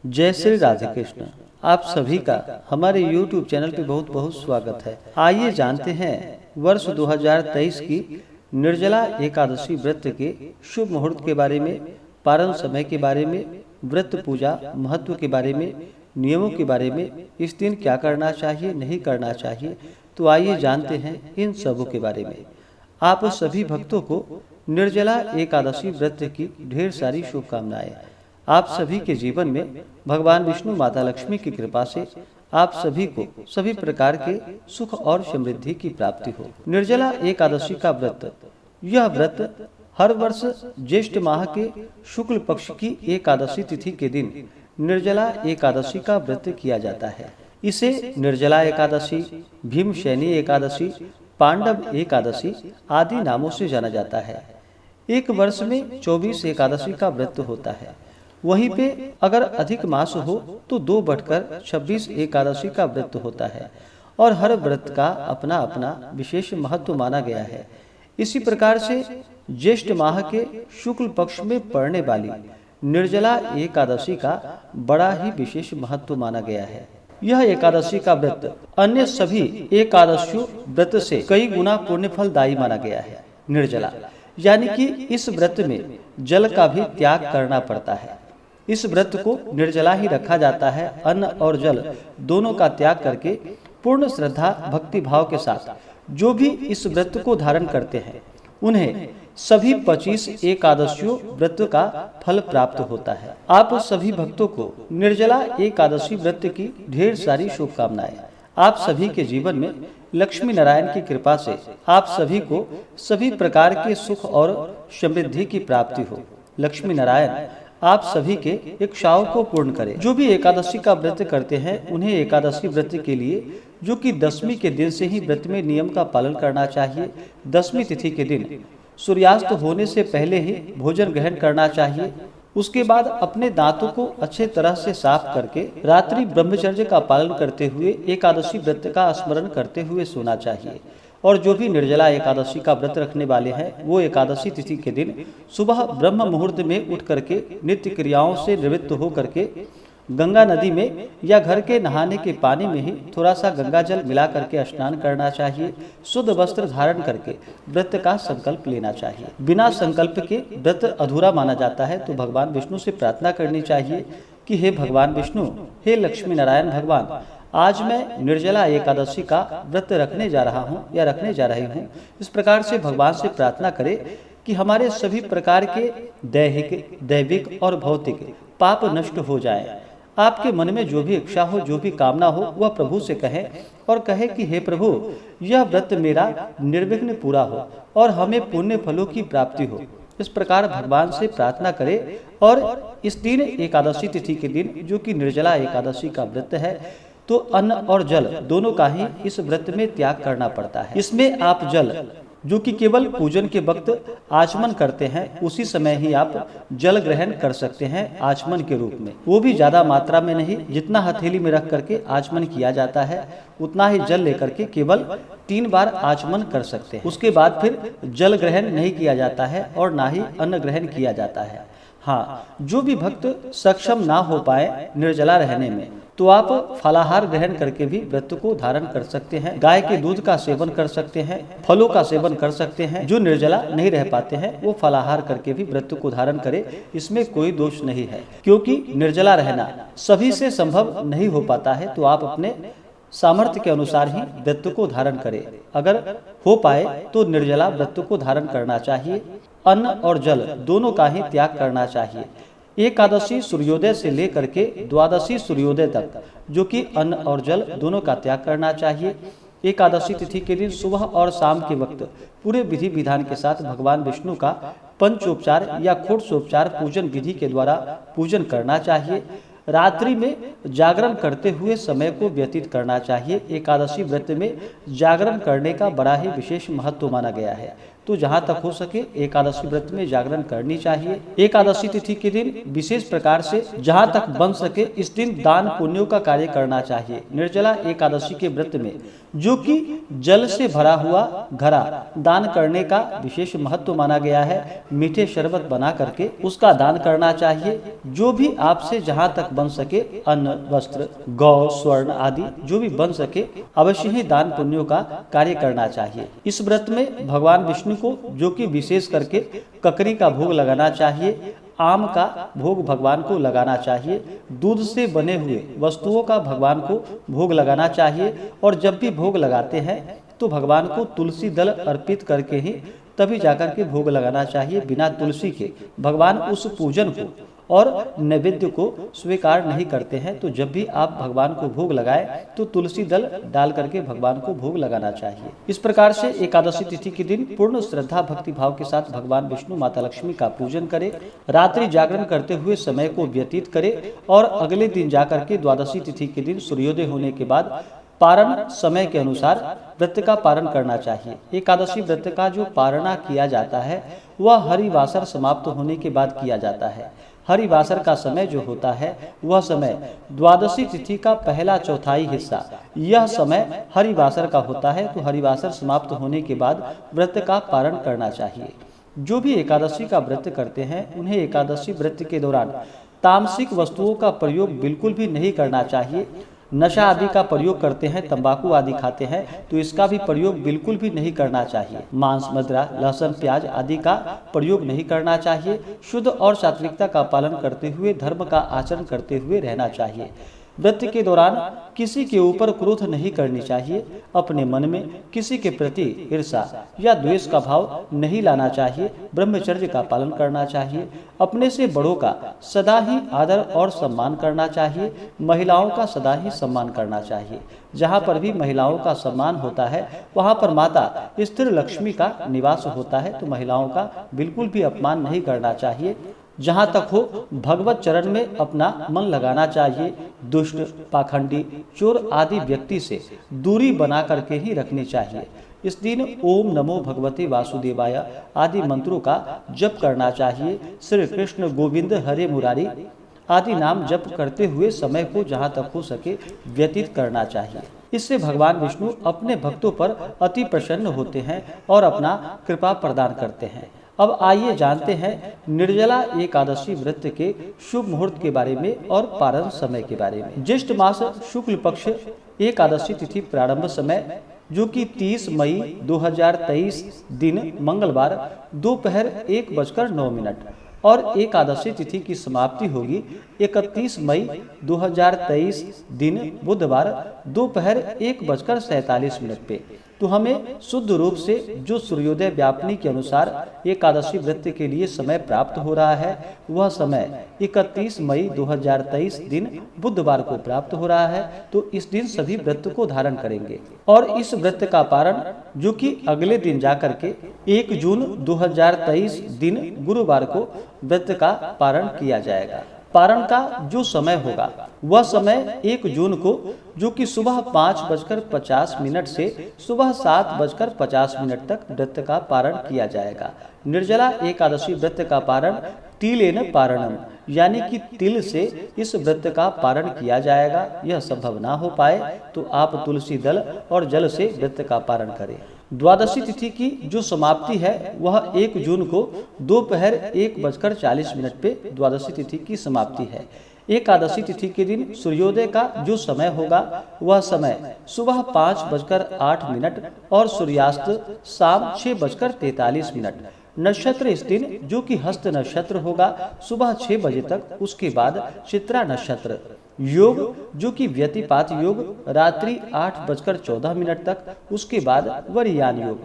जय श्री राधे कृष्ण। आप सभी का हमारे YouTube चैनल पे बहुत बहुत स्वागत है। आइए जानते हैं वर्ष 2023 की निर्जला एकादशी व्रत के शुभ मुहूर्त के बारे में, पारण समय के बारे में, व्रत पूजा महत्व के बारे में, नियमों के बारे में, इस दिन क्या करना चाहिए नहीं करना चाहिए। तो आइए जानते हैं इन सबों के बारे में। आप सभी भक्तों को निर्जला एकादशी व्रत की ढेर सारी शुभकामनाएं। आप सभी के जीवन में भगवान विष्णु माता लक्ष्मी की कृपा से आप सभी को सभी प्रकार के सुख और समृद्धि की प्राप्ति हो। निर्जला एकादशी का व्रत, यह व्रत हर वर्ष ज्येष्ठ माह के शुक्ल पक्ष की एकादशी तिथि के दिन निर्जला एकादशी का व्रत किया जाता है। इसे निर्जला एकादशी, भीमशैनी एकादशी, पांडव एकादशी आदि नामों से जाना जाता है। एक वर्ष में 24 एकादशी का व्रत होता है। वहीं पे अगर अधिक मास हो तो 2 बढ़कर 26 एकादशी का व्रत होता है और हर व्रत का अपना अपना विशेष महत्व माना गया है। इसी प्रकार से ज्येष्ठ माह के शुक्ल पक्ष में पड़ने वाली निर्जला एकादशी का बड़ा ही विशेष महत्व माना गया है। यह एकादशी का व्रत अन्य सभी एकादशियों व्रत से कई गुना पुण्य फलदायी माना गया है। निर्जला यानी कि इस व्रत में जल का भी त्याग करना पड़ता है। इस व्रत को निर्जला ही रखा जाता है। अन्न और जल दोनों का त्याग करके पूर्ण श्रद्धा भक्ति भाव के साथ जो भी इस व्रत को धारण करते हैं उन्हें सभी 25 एकादशियों व्रत का फल प्राप्त होता है। आप सभी भक्तों को निर्जला एकादशी व्रत की ढेर सारी शुभकामनाएं। आप सभी के जीवन में लक्ष्मी नारायण की कृपा से आप सभी को सभी प्रकार के सुख और समृद्धि की प्राप्ति हो। लक्ष्मी नारायण आप सभी के इच्छाओं को पूर्ण करें। जो भी एकादशी का व्रत करते हैं उन्हें एकादशी व्रत के लिए जो कि 10वीं के दिन से ही व्रत में नियम का पालन करना चाहिए। 10वीं तिथि के दिन सूर्यास्त होने से पहले ही भोजन ग्रहण करना चाहिए। उसके बाद अपने दांतों को अच्छे तरह से साफ करके रात्रि ब्रह्मचर्य का पालन करते हुए एकादशी व्रत का स्मरण करते हुए सोना चाहिए। और जो भी निर्जला एकादशी का व्रत रखने वाले हैं वो एकादशी तिथि के दिन सुबह ब्रह्म मुहूर्त में उठ करके नित्य क्रियाओं से निवृत्त हो करके गंगा नदी में या घर के नहाने के पानी में ही थोड़ा सा गंगा जल मिला करके स्नान करना चाहिए। शुद्ध वस्त्र धारण करके व्रत का संकल्प लेना चाहिए। बिना संकल्प के व्रत अधूरा माना जाता है। तो भगवान विष्णु से प्रार्थना करनी चाहिए कि हे भगवान विष्णु, हे लक्ष्मी नारायण भगवान, आज मैं निर्जला एकादशी का व्रत रखने जा रहा हूँ या रखने जा रही हूँ। इस प्रकार से भगवान से प्रार्थना करें कि हमारे सभी प्रकार के दैहिक, दैविक और भौतिक पाप नष्ट हो जाएं। आपके मन में जो भी इच्छा हो, जो भी कामना हो, वह प्रभु से कहें और कहे कि हे प्रभु, यह व्रत मेरा निर्विघ्न पूरा हो और हमें पुण्य फलों की प्राप्ति हो। इस प्रकार भगवान से प्रार्थना करें। और इस दिन एकादशी तिथि के दिन जो कि निर्जला एकादशी का व्रत है तो अन्न और जल दोनों का ही इस व्रत में त्याग करना पड़ता है। इसमें आप जल जो कि केवल पूजन के वक्त आचमन करते हैं उसी समय ही आप जल ग्रहण कर सकते हैं आचमन के रूप में। वो भी ज्यादा मात्रा में नहीं, जितना हथेली में रख करके आचमन किया जाता है उतना ही जल लेकर के केवल 3 बार आचमन कर सकते हैं। उसके बाद फिर जल ग्रहण नहीं किया जाता है और ना ही अन्न ग्रहण किया जाता है। हाँ, जो भी भक्त सक्षम ना हो पाए निर्जला रहने में तो आप फलाहार ग्रहण करके भी व्रत को धारण कर सकते हैं। गाय के दूध का सेवन कर सकते हैं, फलों का सेवन कर सकते हैं। जो निर्जला नहीं रह पाते हैं वो फलाहार करके भी व्रत को धारण करें, इसमें कोई दोष नहीं है। क्योंकि निर्जला रहना सभी से संभव नहीं हो पाता है। तो आप अपने सामर्थ्य के अनुसार ही व्रत को धारण करें। अगर हो पाए तो निर्जला व्रत को धारण करना चाहिए। अन्न और जल दोनों का ही त्याग करना चाहिए। एकादशी सूर्योदय से लेकर के द्वादशी सूर्योदय तक जो कि अन्न और जल दोनों का त्याग करना चाहिए। एकादशी तिथि के दिन सुबह और शाम के वक्त पूरे विधि विधान के साथ भगवान विष्णु का पंचोपचार या खोटसोपचार पूजन विधि के द्वारा पूजन करना चाहिए। रात्रि में जागरण करते हुए समय को व्यतीत करना चाहिए। एकादशी व्रत में जागरण करने का बड़ा ही विशेष महत्व माना गया है। तो जहाँ तक हो सके एकादशी व्रत में जागरण करनी चाहिए। एकादशी तिथि के दिन विशेष प्रकार से जहाँ तक बन सके इस दिन दान पुण्यों का कार्य करना चाहिए। निर्जला एकादशी के व्रत में जो कि जल से भरा हुआ घड़ा दान करने का विशेष महत्व माना गया है। मीठे शरबत बना करके उसका दान करना चाहिए। जो भी आपसे जहाँ तक बन सके अन्न, वस्त्र, गौ, स्वर्ण आदि जो भी बन सके अवश्य ही दान पुण्यों का कार्य करना चाहिए। इस व्रत में भगवान विष्णु को जो कि विशेष करके ककरी का भोग लगाना चाहिए, आम का भोग भगवान को लगाना चाहिए, दूध से बने हुए वस्तुओं का भगवान को भोग लगाना चाहिए। और जब भी भोग लगाते हैं तो भगवान को तुलसी दल अर्पित करके ही तभी जाकर के भोग लगाना चाहिए। बिना तुलसी के भगवान उस पूजन को और नैवेद्य को स्वीकार नहीं करते हैं। तो जब भी आप भगवान को भोग लगाएं तो तुलसी दल डाल करके भगवान को भोग लगाना चाहिए। इस प्रकार से एकादशी तिथि के दिन पूर्ण श्रद्धा भक्ति भाव के साथ भगवान विष्णु, माता लक्ष्मी का पूजन करें, रात्रि जागरण करते हुए समय को व्यतीत करें और अगले दिन जाकर के द्वादशी तिथि के दिन सूर्योदय होने के बाद पारण समय के अनुसार व्रत का पारण करना चाहिए। एकादशी व्रत का जो पारणा किया जाता है वह हरिवासर समाप्त होने के बाद किया जाता है। हरिवासर का समय जो होता है वह समय द्वादशी तिथि का पहला चौथाई हिस्सा, यह समय हरिवासर का होता है। तो हरिवासर समाप्त होने के बाद व्रत का पारण करना चाहिए। जो भी एकादशी का व्रत करते हैं उन्हें एकादशी व्रत के दौरान तामसिक वस्तुओं का प्रयोग बिल्कुल भी नहीं करना चाहिए। नशा आदि का प्रयोग करते हैं, तंबाकू आदि खाते हैं तो इसका भी प्रयोग बिल्कुल भी नहीं करना चाहिए। मांस, मदिरा, लहसुन, प्याज आदि का प्रयोग नहीं करना चाहिए। शुद्ध और सात्विकता का पालन करते हुए धर्म का आचरण करते हुए रहना चाहिए। व्रत के दौरान किसी के ऊपर क्रोध नहीं करनी चाहिए। अपने मन में किसी के प्रति ईर्ष्या या द्वेष का भाव नहीं लाना चाहिए। ब्रह्मचर्य का पालन करना चाहिए। अपने से बड़ों का सदा ही आदर और सम्मान करना चाहिए। महिलाओं का सदा ही सम्मान करना चाहिए। जहाँ पर भी महिलाओं का सम्मान होता है वहाँ पर माता स्थिर लक्ष्मी का निवास होता है। तो महिलाओं का बिल्कुल भी अपमान नहीं करना चाहिए। जहाँ तक हो भगवत चरण में अपना मन लगाना चाहिए। दुष्ट, पाखंडी, चोर आदि व्यक्ति से दूरी बना करके ही रखनी चाहिए। इस दिन ओम नमो भगवते वासुदेवाय आदि मंत्रों का जप करना चाहिए। श्री कृष्ण गोविंद हरे मुरारी आदि नाम जप करते हुए समय को जहाँ तक हो सके व्यतीत करना चाहिए। इससे भगवान विष्णु अपने भक्तों पर अति प्रसन्न होते हैं और अपना कृपा प्रदान करते हैं। अब आइए जानते हैं निर्जला एकादशी व्रत के शुभ मुहूर्त के बारे में और पारण समय के बारे में। ज्येष्ठ मास शुक्ल पक्ष एकादशी तिथि प्रारंभ समय जो कि 30 मई 2023 दिन मंगलवार दोपहर 1:09 और एकादशी तिथि की समाप्ति होगी 31 मई 2023 दिन बुधवार दोपहर 1:47 पे। तो हमें शुद्ध रूप से जो सूर्योदय व्यापनी के अनुसार एकादशी व्रत के लिए समय प्राप्त हो रहा है वह समय 31 मई 2023 दिन बुधवार को प्राप्त हो रहा है। तो इस दिन सभी व्रत को धारण करेंगे और इस व्रत का पारण जो कि अगले दिन जाकर के 1 जून 2023 दिन गुरुवार को व्रत का पारण किया जाएगा। पारण का जो समय होगा वह समय 1 जून को जो कि सुबह 5:50 से सुबह 7:50 तक व्रत का पारण किया जाएगा। निर्जला एकादशी व्रत का पारण तिलेन पारणम यानी कि तिल से इस व्रत का पारण किया जाएगा। यह संभव ना हो पाए तो आप तुलसी दल और जल से व्रत का पारण करें। द्वादशी तिथि की जो समाप्ति है वह 1 जून को दोपहर 1:40 पे द्वादशी तिथि की समाप्ति है। एकादशी तिथि के दिन सूर्योदय का जो समय होगा वह समय सुबह 5:08 और सूर्यास्त शाम 6:43। नक्षत्र इस दिन जो कि हस्त नक्षत्र होगा सुबह 6 बजे तक, उसके बाद चित्रा नक्षत्र। योग जो कि व्यतिपात योग रात्रि 8:14 तक, उसके बाद वरियान योग।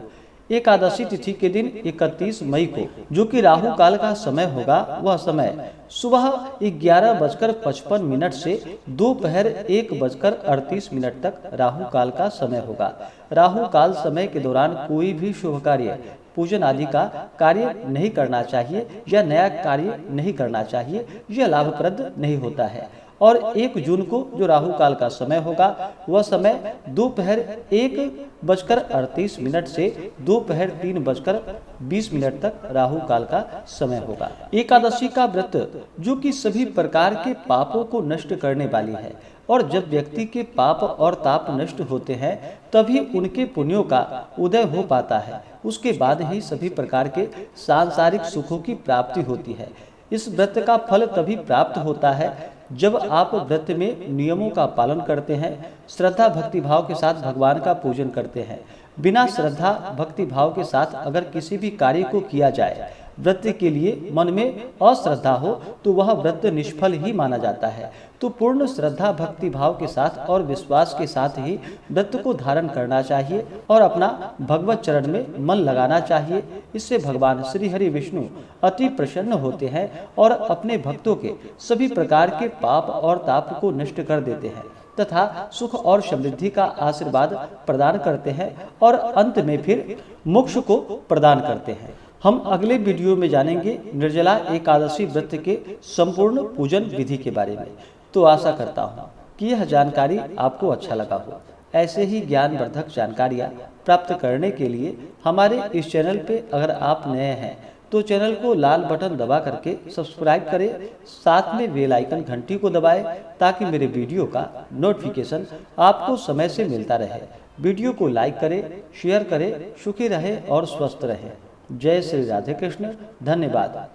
एकादशी तिथि के दिन 31 मई को जो कि राहु काल का समय होगा वह समय सुबह 11:55 से दोपहर 1:38 तक राहु काल का समय होगा। राहु काल समय के दौरान कोई भी शुभ कार्य, पूजन आदि का कार्य नहीं करना चाहिए या नया कार्य नहीं करना चाहिए। यह लाभप्रद नहीं होता है। और 1 जून को जो राहु काल का समय होगा वह समय दोपहर 1:38 से दोपहर 3:20 तक राहु काल का समय होगा। एकादशी का व्रत जो कि सभी प्रकार के पापों को नष्ट करने वाली है, और जब व्यक्ति के पाप और ताप नष्ट होते हैं तभी उनके पुण्यों का उदय हो पाता है। उसके बाद ही सभी प्रकार के सांसारिक सुखों की प्राप्ति होती है। इस व्रत का फल तभी प्राप्त होता है जब आप व्रत में नियमों का पालन करते हैं, श्रद्धा भक्ति भाव के साथ भगवान का पूजन करते हैं। बिना श्रद्धा भक्ति भाव के साथ अगर किसी भी कार्य को किया जाए, व्रत के लिए मन में अश्रद्धा हो तो वह व्रत निष्फल ही माना जाता है। तो पूर्ण श्रद्धा भक्ति भाव के साथ और विश्वास के साथ ही व्रत को धारण करना चाहिए और अपना भगवत चरण में मन लगाना चाहिए। इससे भगवान श्री हरि विष्णु अति प्रसन्न होते हैं और अपने भक्तों के सभी प्रकार के पाप और ताप को नष्ट कर देते हैं तथा सुख और समृद्धि का आशीर्वाद प्रदान करते हैं और अंत में फिर मोक्ष को प्रदान करते हैं। हम अगले वीडियो में जानेंगे निर्जला एकादशी व्रत के संपूर्ण पूजन विधि के बारे में। तो आशा करता हूँ कि यह जानकारी आपको अच्छा लगा हो। ऐसे ही ज्ञानवर्धक जानकारियाँ प्राप्त करने के लिए हमारे इस चैनल पे अगर आप नए हैं तो चैनल को लाल बटन दबा करके सब्सक्राइब करें, साथ में बेल आइकन घंटी को दबाएं ताकि मेरे वीडियो का नोटिफिकेशन आपको समय से मिलता रहे। वीडियो को लाइक करें, शेयर करें, सुखी रहे और स्वस्थ रहे। जय श्री राधे कृष्ण। धन्यवाद।